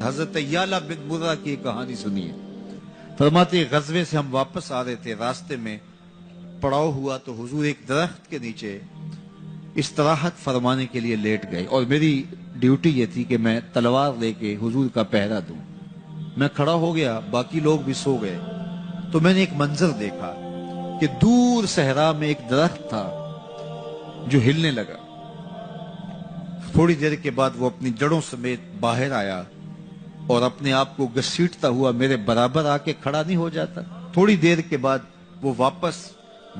حضرت یعلا بن مرہ کی کہانی سنیے. فرماتے غزوے سے ہم واپس آ رہے تھے، راستے میں پڑاؤ ہوا تو حضور ایک درخت کے نیچے استراحت فرمانے کے لیے لیٹ گئے، اور میری ڈیوٹی یہ تھی کہ میں تلوار لے کے حضور کا پہرا دوں. میں کھڑا ہو گیا، باقی لوگ بھی سو گئے، تو میں نے ایک منظر دیکھا کہ دور صحرا میں ایک درخت تھا جو ہلنے لگا. تھوڑی دیر کے بعد وہ اپنی جڑوں سمیت باہر آیا اور اپنے آپ کو گھسیٹتا ہوا میرے برابر آ کے کھڑا نہیں ہو جاتا. تھوڑی دیر کے بعد وہ واپس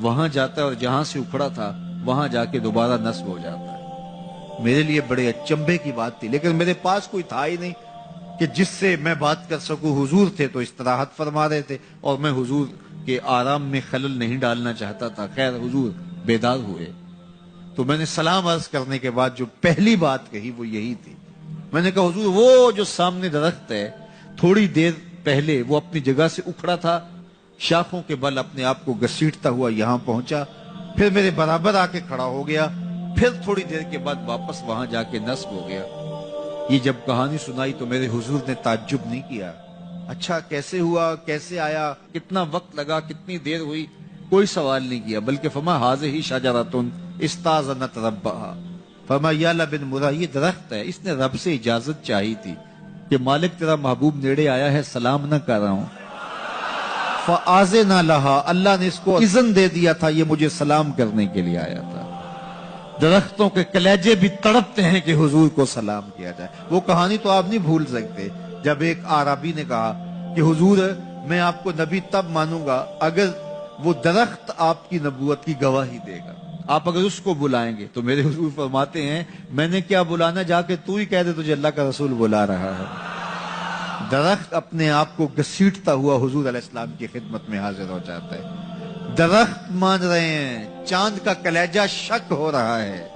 وہاں جاتا ہے اور جہاں سے اکھڑا تھا وہاں جا کے دوبارہ نصب ہو جاتا ہے. میرے لیے بڑے اچنبھے کی بات تھی، لیکن میرے پاس کوئی تھا ہی نہیں کہ جس سے میں بات کر سکوں. حضور تھے تو استراحت فرما رہے تھے اور میں حضور کے آرام میں خلل نہیں ڈالنا چاہتا تھا. خیر حضور بیدار ہوئے تو میں نے سلام عرض کرنے کے بعد جو پہلی بات کہی وہ یہی تھی. میں نے کہا حضور وہ جو سامنے درخت ہے تھوڑی دیر پہلے وہ اپنی جگہ سے اکھڑا تھا، شاخوں کے بل اپنے آپ کو گھسیٹتا ہوا یہاں پہنچا، پھر میرے برابر آ کے کھڑا ہو گیا، پھر تھوڑی دیر کے بعد واپس وہاں جا کے نصب ہو گیا. یہ جب کہانی سنائی تو میرے حضور نے تعجب نہیں کیا. اچھا کیسے ہوا، کیسے آیا، کتنا وقت لگا، کتنی دیر ہوئی، کوئی سوال نہیں کیا، بلکہ فرمایا ہاذہ شجرۃ استاذنت ربھا. فرمایا یعلا بن مرہ یہ درخت ہے، اس نے رب سے اجازت چاہی تھی کہ مالک تیرا محبوب نیڑے آیا ہے، سلام نہ کر رہا ہوں. فآذن لہا، اللہ نے اس کو اذن دے دیا تھا، یہ مجھے سلام کرنے کے لیے آیا تھا. درختوں کے کلیجے بھی تڑپتے ہیں کہ حضور کو سلام کیا جائے. وہ کہانی تو آپ نہیں بھول سکتے جب ایک عربی نے کہا کہ حضور میں آپ کو نبی تب مانوں گا اگر وہ درخت آپ کی نبوت کی گواہی دے گا، آپ اگر اس کو بلائیں گے. تو میرے حضور فرماتے ہیں میں نے کیا بلانا، جا کے تو ہی کہہ دے تجھے اللہ کا رسول بلا رہا ہے. درخت اپنے آپ کو گھسیٹتا ہوا حضور علیہ السلام کی خدمت میں حاضر ہو جاتا ہے. درخت مان رہے ہیں، چاند کا کلیجہ شک ہو رہا ہے،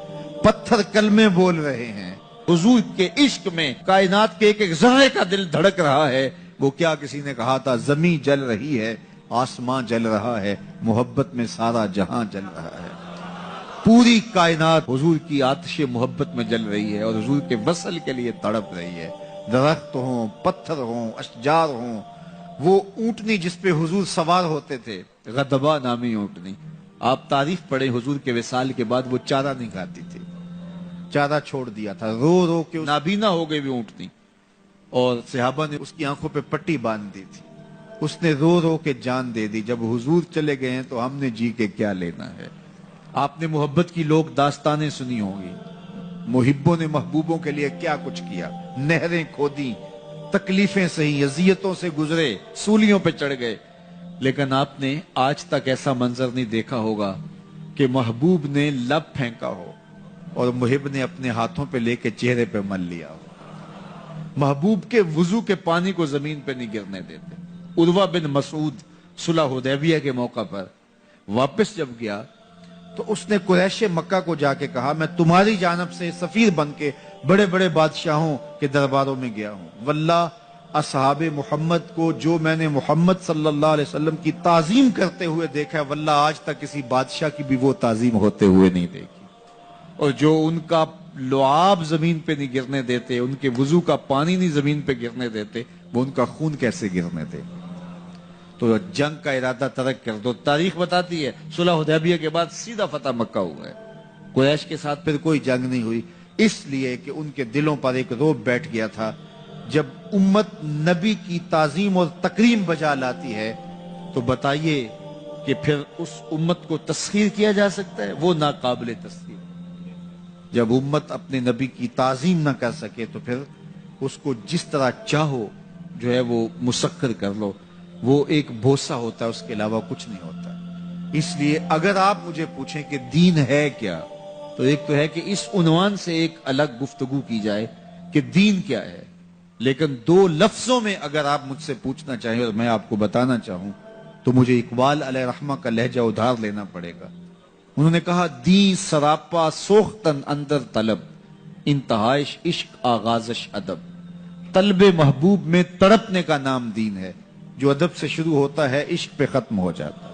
پتھر کلمے بول رہے ہیں. حضور کے عشق میں کائنات کے ایک ایک ذرے کا دل دھڑک رہا ہے. وہ کیا کسی نے کہا تھا زمین جل رہی ہے، آسمان جل رہا ہے، محبت میں سارا جہاں جل رہا ہے. پوری کائنات حضور کی آتش محبت میں جل رہی ہے اور حضور کے وصل کے لیے تڑپ رہی ہے. درخت ہوں، پتھر ہوں، اشجار ہوں، وہ اونٹنی جس پہ حضور سوار ہوتے تھے، غدبہ نامی اونٹنی، آپ تاریخ پڑھیں حضور کے وصال کے بعد وہ چارہ نہیں کھاتی تھی، چارہ چھوڑ دیا تھا، رو رو کے نابینا ہو گئی وہ اونٹنی، اور صحابہ نے اس کی آنکھوں پہ پٹی باندھ دی تھی. اس نے رو رو کے جان دے دی. جب حضور چلے گئے ہیں تو ہم نے جی کے کیا لینا ہے. آپ نے محبت کی لوگ داستانیں سنی ہوں گی، محبوں نے محبوبوں کے لیے کیا کچھ کیا، نہریں کھودی، تکلیفیں سہی، اذیتوں سے گزرے، سولیوں پہ چڑھ گئے. لیکن آپ نے آج تک ایسا منظر نہیں دیکھا ہوگا کہ محبوب نے لب پھینکا ہو اور محب نے اپنے ہاتھوں پہ لے کے چہرے پہ مل لیا ہو. محبوب کے وضو کے پانی کو زمین پہ نہیں گرنے دیتے. عروہ بن مسعود صلح حدیبیہ کے موقع پر واپس جب گیا تو اس نے قریش مکہ کو جا کے کہا میں تمہاری جانب سے سفیر بن کے بڑے بڑے بادشاہوں کے درباروں میں گیا ہوں، واللہ اصحاب محمد کو جو میں نے محمد صلی اللہ علیہ وسلم کی تعظیم کرتے ہوئے دیکھا ہے، واللہ آج تک کسی بادشاہ کی بھی وہ تعظیم ہوتے ہوئے نہیں دیکھی. اور جو ان کا لعاب زمین پہ نہیں گرنے دیتے، ان کے وضو کا پانی نہیں زمین پہ گرنے دیتے، وہ ان کا خون کیسے گرنے دے. تو جنگ کا ارادہ ترک کر دو. تاریخ بتاتی ہے صلح حدیبیہ کے بعد سیدھا فتح مکہ ہوا ہے. قریش کے ساتھ پھر کوئی جنگ نہیں ہوئی، اس لیے کہ ان کے دلوں پر ایک رعب بیٹھ گیا تھا. جب امت نبی کی تعظیم اور تکریم بجا لاتی ہے تو بتائیے کہ پھر اس امت کو تسخیر کیا جا سکتا ہے؟ وہ ناقابل تسخیر. جب امت اپنے نبی کی تعظیم نہ کر سکے تو پھر اس کو جس طرح چاہو جو ہے وہ مسخر کر لو، وہ ایک بھوسا ہوتا ہے، اس کے علاوہ کچھ نہیں ہوتا. اس لیے اگر آپ مجھے پوچھیں کہ دین ہے کیا، تو ایک تو ہے کہ اس عنوان سے ایک الگ گفتگو کی جائے کہ دین کیا ہے. لیکن دو لفظوں میں اگر آپ مجھ سے پوچھنا چاہیں اور میں آپ کو بتانا چاہوں تو مجھے اقبال علیہ رحمہ کا لہجہ ادھار لینا پڑے گا. انہوں نے کہا دین سراپا سوختن اندر طلب، انتہائش عشق آغازش ادب. طلب محبوب میں تڑپنے کا نام دین ہے، جو ادب سے شروع ہوتا ہے عشق پہ ختم ہو جاتا ہے.